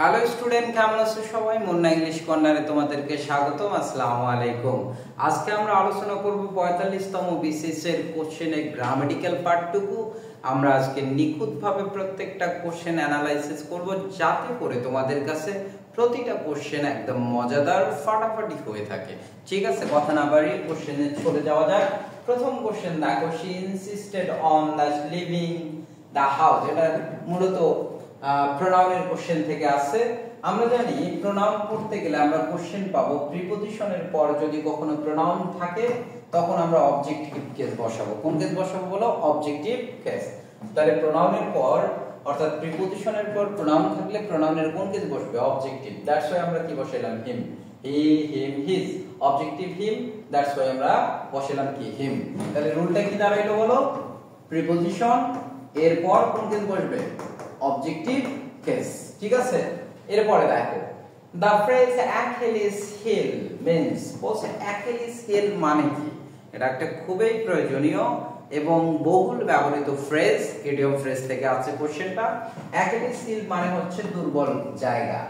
Hello student, কেমন আছো সবাই? মুন্না ইংলিশ কর্নারে তোমাদেরকে স্বাগতম। আসসালামু আলাইকুম। আজকে আমরা আলোচনা করব 45তম বিসিএস এর কোশ্চেনের গ্রামাটিক্যাল পার্টটুকু। আমরা আজকে নিখুঁতভাবে প্রত্যেকটা কোশ্চেন অ্যানালাইসিস করব, যাতে করে তোমাদের কাছে প্রতিটা কোশ্চেন একদম মজাদার ফাটাফাটি হয়ে থাকে। ঠিক আছে, কথা না বাড়িয়ে কোশ্চেনে চলে যাওয়া যাক। প্রথম কোশ্চেন দেখো, she insisted on the living the house. এটা মূলত প্রোনাউনের কোশ্চেন থেকে আসে। আমরা জানি প্রোনাউন পড়তে গেলে আমরা কোশ্চেন পাবো প্রিপজিশনের পর যদি কখনো প্রোনাউন থাকে তখন আমরা অবজেক্টিভ কেস বসাবো। কোন কেস বসাবো বলো? Objective case. তাহলে প্রোনাউনের পর অর্থাৎ প্রিপজিশনের পর প্রোনাউন থাকলে প্রোনাউনের কোন কেস বসবে? অবজেক্টিভ। দ্যাটস ওয়াই আমরা কি বসাইলাম? Him, he, him, his. Objective him, that's why আমরা বসাইলাম কি? হিম। তাহলে রুলটা কি দাঁড়াইলো বলো? প্রিপজিশন এরপর কোন কেস বসবে? Objective case. ঠিক আছে, এরপরে দেখো, the phrase Achilles heel means, বলছে Achilles heel মানে কি? এটা একটা খুবই প্রয়োজনীয় এবং বহুল ব্যবহৃত ফ্রেজ, ইডিয়ম ফ্রেজ থেকে আছে কোশ্চেনটা। Achilles heel মানে হচ্ছে দুর্বল জায়গা।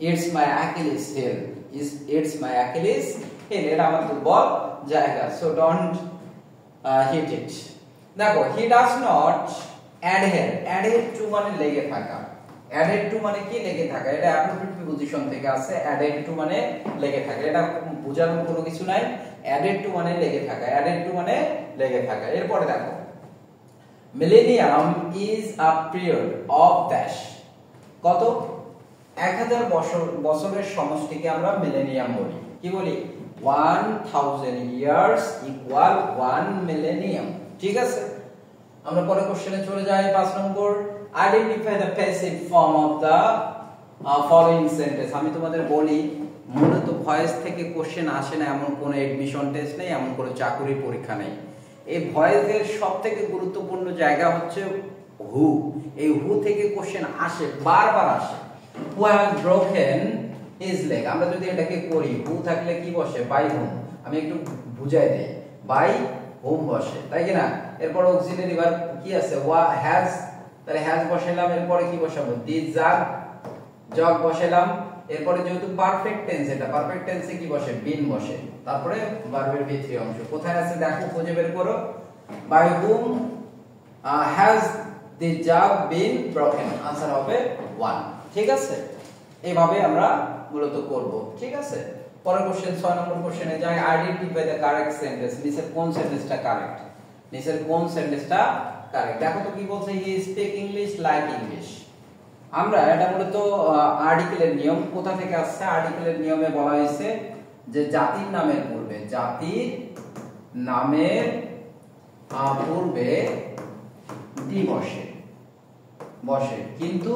It's my Achilles heel, it's my Achilles heel, এটা আমার দুর্বল জায়গা, so don't hit it. দেখো, he does not adhere to মানে লেগে থাকা। adhere to মানে কি? লেগে থাকা। এটা অ্যাপ্রোপ্রিয়েট প্রিপজিশন থেকে আসে। adhere to মানে লেগে থাকা, এটা বোঝানোর কোনো কিছু নাই। adhere to মানে লেগে থাকা, adhere to মানে লেগে থাকা। এরপরে দেখো, millennium is a period of dash. কত? 1000 বছরের সমষ্টিকে আমরা মিলেনিয়াম বলি। কি বলি? 1000 ইয়ার্স ইকুয়াল 1 মিলেনিয়াম। ঠিক আছে, আমরা পরে কোশ্চেনে চলে যাই। 5 নম্বর, identify the passive form of the following sentence. আমি তোমাদের বলি, মূলত ভয়েস থেকে কোশ্চেন আসে না এমন কোনো এডমিশন টেস্ট নেই, এমন কোনো চাকরির পরীক্ষা নেই। এই ভয়েসের সবথেকে গুরুত্বপূর্ণ জায়গা হচ্ছে হু। এই হু থেকে কোশ্চেন আসে, বারবার আসে। Who has broken his leg. আমরা যদি এটাকে করি, হু থাকলে কি বসে? বাই হুম। আমি একটু বুঝাই দেই, বাই হুম বসে, তাই কি না? এরপর অক্সিলারি ভার্ব কি আছে? ওয়া হ্যাজ, তাহলে হ্যাজ বসাইলাম। এরপরে কি বসাবো? দিস জাগ, জগ বসাইলাম। এরপরে যেহেতু পারফেক্ট টেন্স, এটা পারফেক্ট টেন্সে কি বসে? বিন বসে। তারপরে ভার্বের ভি3 অংশ কোথায় আছে দেখো, খুঁজে বের করো। By whom has the jug been broken? Answer হবে 1। ঠিক আছে, এইভাবে আমরা মূলত করব। ঠিক আছে, পরের কোশ্চেন 6 নম্বর কোশ্চেনে যাই। Identify the correct sentence. নিচের কোন সেন্টেন্সটা কারেক্ট? নিচের কোন সেন্টেন্সটা কারেক্ট? দেখো তো কি বলছে, he speak English like English. আমরা এটা মূলত আর্টিকেলের নিয়ম। কোথা থেকে আসছে? আর্টিকেলের নিয়মে বলা হয়েছে যে জাতির নামের পূর্বে, জাতির নামের পূর্বে দি বসে, কিন্তু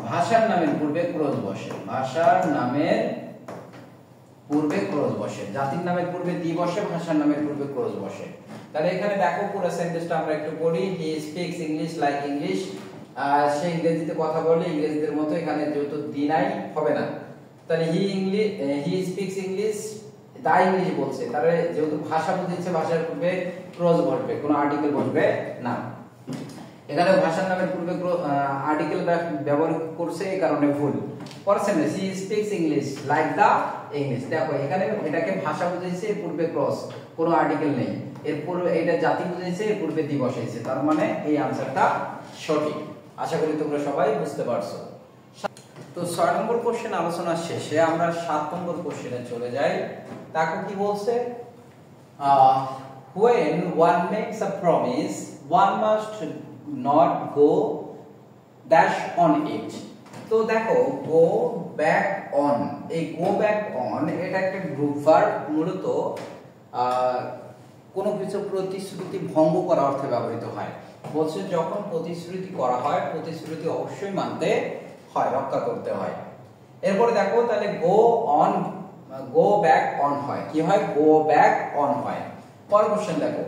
ভাষার নামের পূর্বে ক্লোজ বসে। ভাষার নামের পূর্বে ক্লোজ বসে। জাতির নামের পূর্বে দি বসে, ভাষার নামের পূর্বে ক্লোজ বসে। তাহলে এখানে দেখো পুরো সেন্টেন্সটা আমরা একটু পড়ি। He speaks English like English. সে ইংরেজিতে কথা বলে ইংরেজদের মতো। এখানে যেহেতু দি নাই, হবে না। তাহলে he speaks English the English বলছে, তাহলে যেহেতু ভাষা বুঝিয়েছে, ভাষার পূর্বে ক্লোজ বসবে, কোনো আর্টিকেল বসবে না। এখানে ভাষার নামের পূর্বে আর্টিকেল ব্যবহার করছে, এই কারণে ভুল। পরের sentence, he speaks English like the English. দেখো এখানে এটাকে ভাষা বুঝাইছে, এর পূর্বে ক্রস, কোনো আর্টিকেল নেই। এর পূর্বে এটা জাতি বুঝাইছে, এর পূর্বে দি বসাইছে, তার মানে এই আনসারটা সঠিক। আশা করি তোমরা সবাই বুঝতে পারছো। তো 6 নম্বর কোশ্চেন আলোচনা শেষে আমরা 7 নম্বর কোশ্চেনে চলে যাই। তাকে কি বলছে? when one makes a promise one must not go dash on it. তো দেখো, go back on, এই go back on এটা একটা গ্রুপ ভার্ব। মূলত কোনো কিছু প্রতিশ্রুতি ভঙ্গ করা অর্থে ব্যবহৃত হয়। বলছে যখন প্রতিশ্রুতি করা হয়, প্রতিশ্রুতি অবশ্যই মানতে হয়, রক্ষা করতে হয়। এরপরে দেখো, তাহলে go back on হয়, কি হয়? go back on হয়। পরের কোশ্চেন দেখো,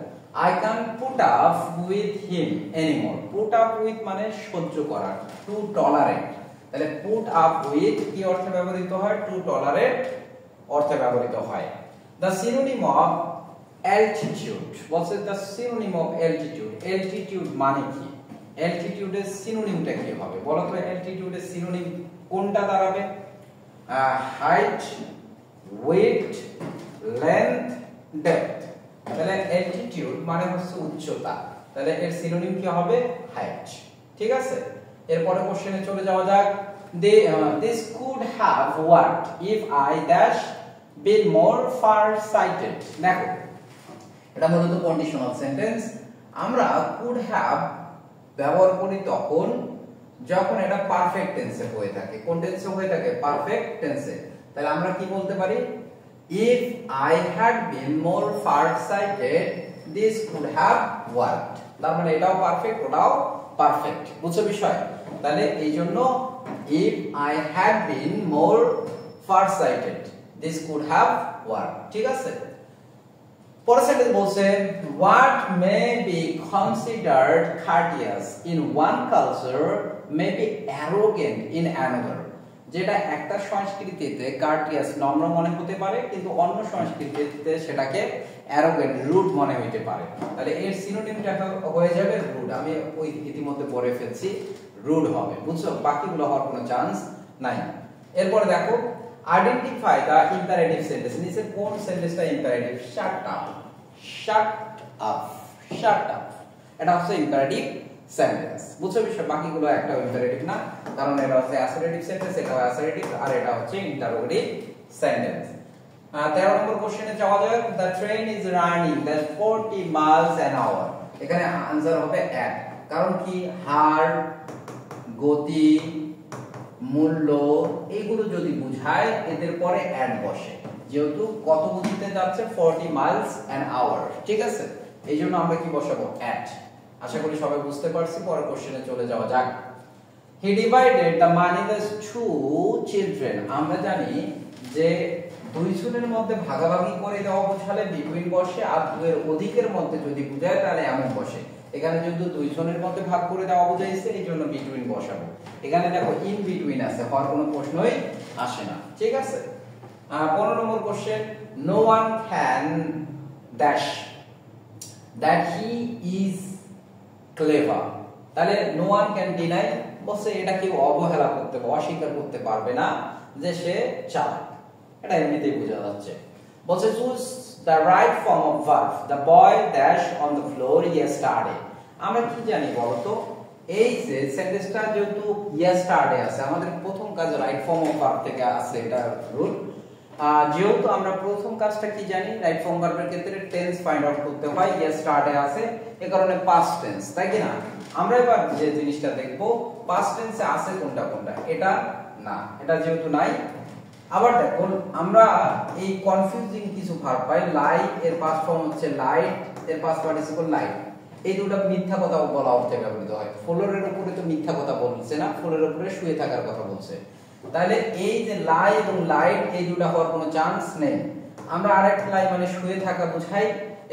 I can't put up with him anymore. put up with মানে সহ্য করা, to tolerate। তাহলে put up with কি অর্থে ব্যবহৃত হয়? to tolerate অর্থে ব্যবহৃত হয়। the synonym of altitude, বলছে the synonym of altitude। altitude মানে কি? অ্যালটিটিউডের সিনোনিমটা কি হবে বলো তো? অ্যালটিটিউডের সিনোনিম কোনটা দাঁড়াবে? Height, weight, length, depth. তাহলে অ্যালটিটিউড মানে হচ্ছে উচ্চতা, তাহলে এর সিনোনিম কি হবে? হাইট। ঠিক আছে, এরপরে কোশ্চেনে চলে যাওয়া যাক। This could have what if I dash been more far sighted। দেখো এটা মূলত কন্ডিশনাল সেন্টেন্স। আমরা could have ব্যবহার করি তখন যখন এটা পারফেক্ট টেন্সে হয়ে থাকে। কোন টেন্সে হয়ে থাকে? পারফেক্ট টেন্সে। তাহলে আমরা কি বলতে পারি? if I had been more far sighted this could have worked। তার মানে এটাও পারফেক্ট, ওটাও পারফেক্ট। বুঝছো বিষয়? তাহলে এই জন্য if I had been more far sighted this could have worked। ঠিক আছে, পরের সেন্টেন্স বলছে what may be considered courteous in one culture may be arrogant in another। যেটা একটা সংস্কৃতিতে কার্টিয়াস নম্র মনে হতে পারে কিন্তু অন্য সংস্কৃতিতে সেটাকে অ্যারোগেন্ট রুড মনে হতে পারে। তাহলে এর সিনোনিমটা হয়ে যাবে রুড। আমি ওই ইতিমধ্যে পড়ে ফেলছি, রুড হবে। বুঝছো? বাকিগুলো হওয়ার কোনো চান্স নাই। এরপরে দেখো আইডেন্টিফাই দা ইম্পারেটিভ সেন্টেন্স। নিচে কোন সেন্টেন্সটা imperative? Shut up, shut up, shut up. এটা হচ্ছে ইম্পারেটিভ সেন্টেন্স। বুঝছো বিষয়? বাকিগুলো একটা ইম্পারেটিভ না, কারণ এটা হচ্ছে অ্যাসার্টিভ সেন্টেন্স, এটা অ্যাসার্টিভ, আর এটা হচ্ছে ইন্টারোগেটিভ সেন্টেন্স। 13 নম্বর কোশ্চেনে যাওয়া যাক। The train is running that 40 miles an hour. এখানে आंसर হবে অ্যাট। কারণ কি? হার, গতি, মূল্য এগুলো যদি বুঝায় এদের পরে অ্যাট বসে, যেহেতু কত গতিতে যাচ্ছে 40 মাইলস অ্যান আওয়ার। ঠিক আছে, এইজন্য আমরা কি বসাবো? অ্যাট। আশা করি সবাই বুঝতে পারছি। পরের কোশ্চেনে চলে যাওয়া যাক। He divided the money the two children. আমরা জানি যে দুই জনের মধ্যে ভাগাভাগি করে দেওয়া বোঝালে বিটুইন বসে, আর দুইয়ের অধিকের মধ্যে যদি বুঝায় তাহলে এমন বসে। এখানে যেহেতু দুই জনের মধ্যে ভাগ করে দেওয়া বুঝাইছে এই জন্য বিটুইন বসাবো। এখানে দেখো ইন বিটুইন আছে, হওয়ার কোনো প্রশ্নই আসে না। ঠিক আছে, 15 নম্বর question. No one can dash that he is clever. তাহলে নো ওয়ান ক্যান ডিনাই বলছে এটা কেউ অবহেলা করতে বা অস্বীকার করতে পারবে না যে সে চালাক। এটা এমনিতেই বোঝা যাচ্ছে। বলছে choose the right form of verb. The boy dash on the floor yesterday. আমরা কি জানি বলতো? এই যে সেন্টেন্সটা যেহেতু ইয়েস্টারডে আছে, আমাদের প্রথম কাজ রাইট ফর্ম অফ ভার্ব থেকে আসছে, এটা রুল। যেহেতু আমরা প্রথম কাজটা কি জানি? রাইট ফর্ম ভার্বের ক্ষেত্রে টেন্স ফাইন্ড আউট করতে হয়। ইয়েস্টারডে আছে, এই কারণে পাস্ট টেন্স, তাই কি না? আমরা এবার যে জিনিসটা দেখবো পাস্ট টেন্সে আছে কোনটা কোনটা। এটা না, এটা যেহেতু নাই। আবার দেখুন আমরা এই কনফিউজিং কিছু ভার্ব পাই। লাই এর পাস্ট ফর্ম হচ্ছে লাইট, এর পাস্ট পার্টিসিপল লাইট। এই দুটো মিথ্যা কথা বলা অর্থে ব্যবহৃত হয়। ফ্লোরের উপরে তো মিথ্যা কথা বলছে না, ফ্লোরের উপরে শুয়ে থাকার কথা বলছে। তাহলে এই যে লাই এবং লাইট এই দুটো হওয়ার কোনো চান্স নেই। আমরা আরেকটা লাই মানে শুয়ে থাকা বুঝাই,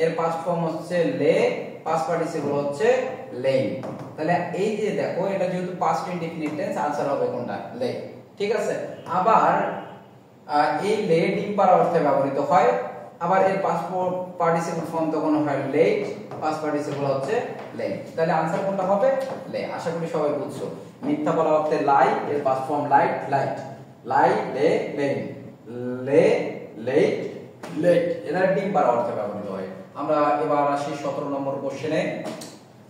এর পাস্ট ফর্ম হচ্ছে লে, পাস্ট পার্টিসিপল হচ্ছে লেইং। তাহলে এই যে দেখো এটা যেহেতু পাস্ট ইনডিফিনিট টেন্স, আনসার হবে কোনটা? লে। ঠিক আছে, আবার এই লে ডিম পাড়া অর্থে ব্যবহৃত হয়। আবার এর পাস্ট পার্টিসিপল ফর্ম তখন হয় লেট, পাস্ট পার্টিসিপল হচ্ছে লেট। তাহলে आंसर কোনটা হবে? লে। আশা করি সবাই বুঝছো। মিথ্যা বলা অর্থে লাই, এর পাস্ট ফর্ম লাইট, লাইট, লাই, লে, লেইং, লে, লেট, লেট। এরা ডিম পাড়া অর্থে ব্যবহৃত হয়। আমরা এবার আসি 17 নম্বর কোশ্চেনে।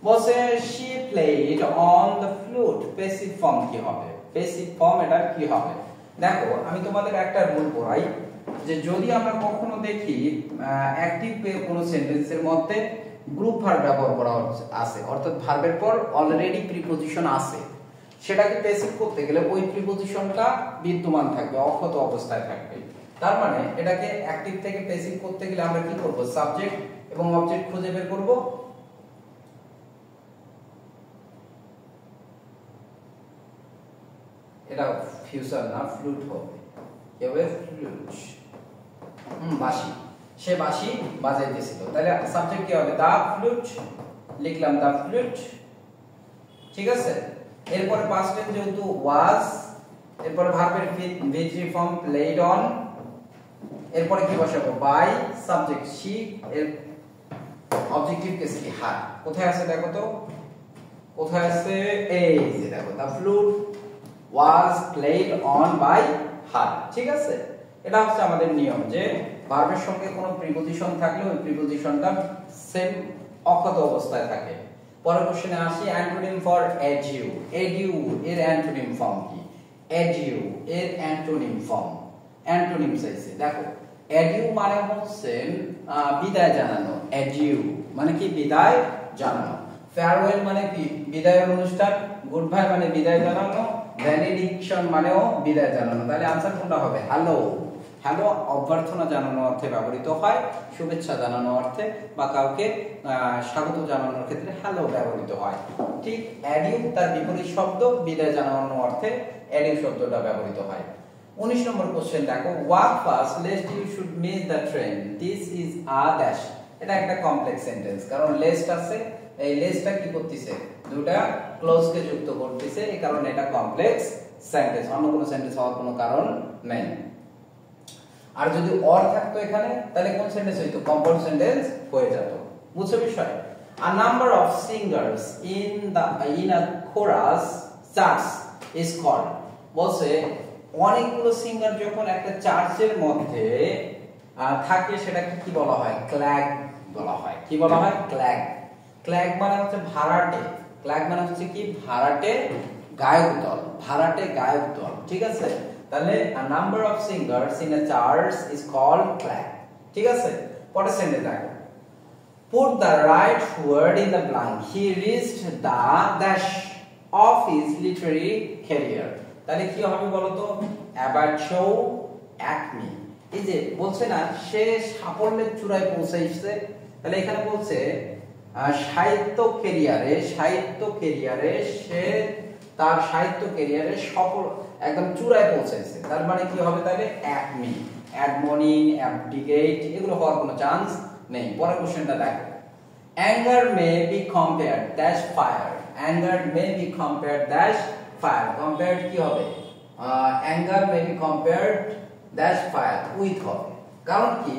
বলছে she played on the flute। Passive form কি হবে? প্যাসিভ ফর্ম এটা কি হবে? দেখো আমি তোমাদের একটা রুল পড়াই যে যদি আমরা কখনো দেখি অ্যাকটিভ কোন সেন্টেন্সের মধ্যে গ্রুপ ভার্ব ব্যবহার করা আছে, অর্থাৎ ভার্বের পর অলরেডি প্রিপজিশন আছে, সেটাকে প্যাসিভ করতে গেলে ওই প্রিপজিশনটা বিদ্যমান থাকবে, অক্ষত অবস্থায় থাকবে। তার মানে এটাকে অ্যাকটিভ থেকে প্যাসিভ করতে গেলে আমরা কি করব? সাবজেক্ট এবং অবজেক্ট খুঁজে বের করব। এটা ফিউচার না, ফ্লুট হবে। কি হবে? ফ্লুট। বাঁশি, সে বাঁশি বাজাইতেছিল। তাহলে সাবজেক্ট কি হবে? দা ফ্লুট, লিখলাম দা ফ্লুট। ঠিক আছে, এরপরে পাস্ট টেন্স যেহেতু ওয়াজ, এরপরে ভার্বের ভিজি ফর্ম প্লেড অন, এরপরে কি বসাবো? বাই, সাবজেক্ট শি, এর অবজেক্টিভ কেস কি? হার। কোথায় আছে দেখো তো? কোথায় আছে? এই যে দেখো, the flute was played on by her। ঠিক আছে, এটা হচ্ছে আমাদের নিয়ম যে ভার্বের সঙ্গে কোনো প্রিপজিশন থাকলে ওই প্রিপজিশনটা সেম অক্ষত অবস্থায় থাকে। পরের কোশ্চেনে আসি, অ্যান্টোনিম ফর এডিউ। এডিউ এর অ্যান্টোনিম ফর্ম কি? এডিউ এর অ্যান্টোনিম ফর্ম, অ্যান্টোনিম চাইছে। দেখো, এডিউ মানে হচ্ছে বিদায় জানানো। এডিউ মানে কি? বিদায় জানানো। ফেয়ারওয়েল মানে কি? বিদায়ের অনুষ্ঠান। গুড বাই মানে বিদায় জানানো। বেনেডিকশন মানেও বিদায় জানানো। তাহলে आंसर কোনটা হবে? হ্যালো। হ্যালো অভ্যর্থনা জানানো অর্থে ব্যবহৃত হয়, শুভেচ্ছা জানানো অর্থে বা কাউকে স্বাগত জানানোর ক্ষেত্রে হ্যালো ব্যবহৃত হয়। ঠিক অ্যাডিউ তার বিপরীত শব্দ বিদায় জানানো অর্থে অ্যাডিউ শব্দটা ব্যবহৃত হয়। 19 নম্বর কোশ্চেন দেখো, walk fast lest you should miss the train, this is a dash. এটা একটা কমপ্লেক্স সেন্টেন্স, কারণ লেস্ট আছে, এই লেসটা কি করতেছে? দুটো ক্লোজ কে যুক্ত করতেছে, এই কারণে এটা কমপ্লেক্স সেন্টেন্স, অন্য কোনো সেন্টেন্স হওয়ার কোনো কারণ নেই। আর যদি অর থাকতো এখানে তাহলে কোন সেন্টেন্স হইতো? কম্পাউন্ড সেন্টেন্স হয়ে যেত। বুঝছো বিষয়? A number of singers in a chorus church is called, বলছে অনেকগুলো সিঙ্গার যখন একটা চার্চের মধ্যে থাকে সেটাকে কি বলা হয়? ক্ল্যাগ বলা হয়। কি বলা হয়? ক্ল্যাগ। ক্ল্যাগ মানে হচ্ছে ভাড়াটে। ক্ল্যাগ মানে হচ্ছে কি? ভাড়াটে গায়ক দল, ভাড়াটে গায়ক দল। ঠিক আছে, তাহলে a number of singers in a church is called clag। ঠিক আছে, পরের সেন্টেন্স দেখো, put the right word in the blank, he reached the dash of his literary career। তাহলে কি হবে বলো তো? অ্যাবার্চো অ্যাকমি। এই যে বলছে না সে সাফল্যের চূড়ায় পৌঁছেছে, তাহলে এখানে বলছে সাহিত্য ক্যারিয়ারে সে তার সাহিত্য ক্যারিয়ারে সফল একদম চূড়ায় পৌঁছেছে। তার মানে কি হবে তাহলে? অ্যাকমি। অ্যাডমনিং, অ্যাবডিকেট এগুলো হওয়ার কোনো চান্স নেই। পরের কোশ্চেনটা দেখো, anger may be compared dash fire. Anger may be compared dash fire. Compared কি হবে? Anger may be compared dash fire with হবে। কারণ কি?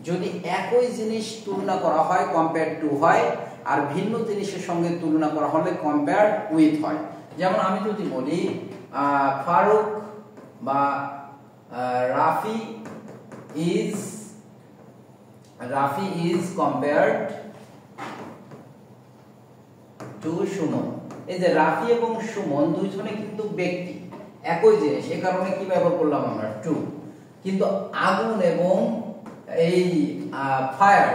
যদি একই জিনিস তুলনা করা হয় কম্পেয়ার টু হয়, আর ভিন্ন জিনিসের সঙ্গে তুলনা করা হলে কম্পেয়ার উইথ হয়। যেমন আমি যদি বলি ফারুক বা Rafi is compared two Suman. এই যে রাফি এবং সুমন দুইজনে কিন্তু ব্যক্তি, একই জিনিস, এই কারণে কি ব্যবহার করলাম আমরা? টু। কিন্তু আগুন এবং এই ফায়ার,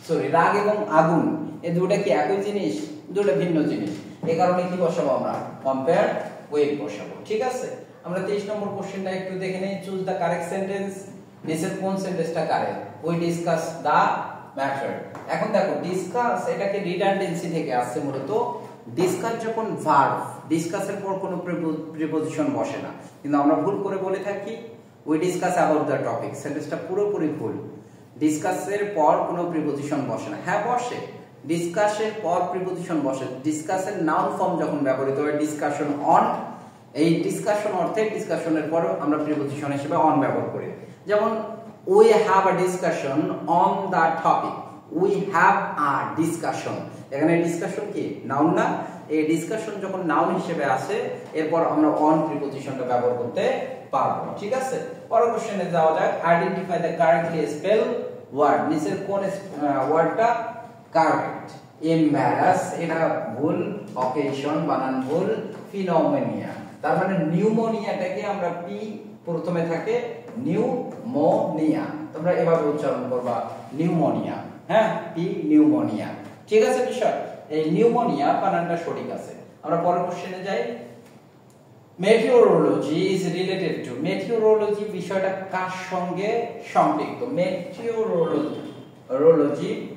সরি রাগ এবং আগুন, এই দুটো কি একই জিনিস? দুটো ভিন্ন জিনিস, এই কারণে কি বসাবো আমরা? কম্পেয়ার উইথ বসাবো। ঠিক আছে, আমরা 23 নম্বর কোশ্চেনটা একটু দেখে নেই। Choose the correct sentence. নিচের কোন সেন্টেন্সটা correct? We discuss the matter. এখন দেখো, ডিসকাস এটাকে রিডান্ডেন্সি থেকে আসছে মূলত। ডিসকাস যখন ভার্ব, ডিসকাসের পর কোনো প্রিপজিশন বসে না, কিন্তু আমরা ভুল করে বলে থাকি we discuss about the topic. সেন্টেন্সটা পুরোপুরি ভুল। ডিসকাসের পর কোনো প্রিপজিশন বসে না। হ্যাঁ বসে, ডিসকাসের পর প্রিপজিশন বসে। ডিসকাসের নাউন ফর্ম যখন ব্যবহৃত হয় ডিসকাশন অন, এই ডিসকাশন অর্থে ডিসকাশনের পর আমরা প্রিপজিশন হিসেবে অন ব্যবহার করি। যেমন we have a discussion on the topic, we have a discussion. এখানে ডিসকাশন কি? নাউন না? এই ডিসকাশন যখন নাউন হিসেবে আসে এরপর আমরা অন প্রিপজিশনটা ব্যবহার করতে পারবো। ঠিক আছে, পরের কোশ্চেনে যাওয়া যাক। Identify the correctly spell word. নিচের কোন ওয়ার্ডটা কারেক্ট? এম্বারাস এটা ভুল, অকেশন বানান ভুল, ফিনোমেনিয়া। তার মানে নিউমোনিয়াটাকে আমরা পি প্রথমে থাকে, নিউমোনিয়া, তোমরা এভাবে উচ্চারণ করবা নিউমোনিয়া। হ্যাঁ, পি নিউমোনিয়া। ঠিক আছে বিষয়, এই নিউমোনিয়া বানানটা সঠিক আছে। আমরা পরের কোশ্চেনে যাই। Meteorology is related to. Meteorology বিষয়টা কার সঙ্গে সম্পৃক্ত? মেটিওরোলজি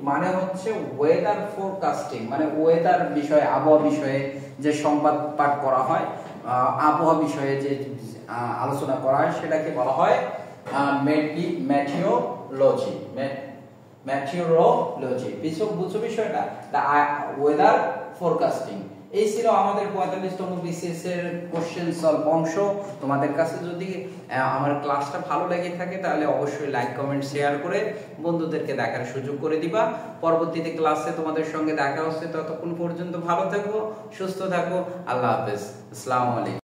মানে হচ্ছে ওয়েদার ফোরকাস্টিং, মানে ওয়েদার বিষয়ে, আবহাওয়া বিষয়ে যে সংবাদ পাঠ করা হয়, আবহাওয়া বিষয়ে যে আলোচনা করা হয় সেটাকে বলা হয় মেটিওরোলজি। মেটিওরোলজি বুঝছো বিষয়টা? ওয়েদার ফোরকাস্টিং এই ছিল আমাদের 45তম বিসিএস এর কোশ্চেন সলভ অংশ। তোমাদের কাছে যদি আমার ক্লাসটা ভালো লেগে থাকে তাহলে অবশ্যই লাইক কমেন্ট শেয়ার করে বন্ধুদেরকে দেখার সুযোগ করে দিবা। পরবর্তীতে ক্লাসে তোমাদের সঙ্গে দেখা হচ্ছে, ততক্ষণ পর্যন্ত ভালো থাকো, সুস্থ থাকো। আল্লাহ হাফেজ। আসসালামু আলাইকুম।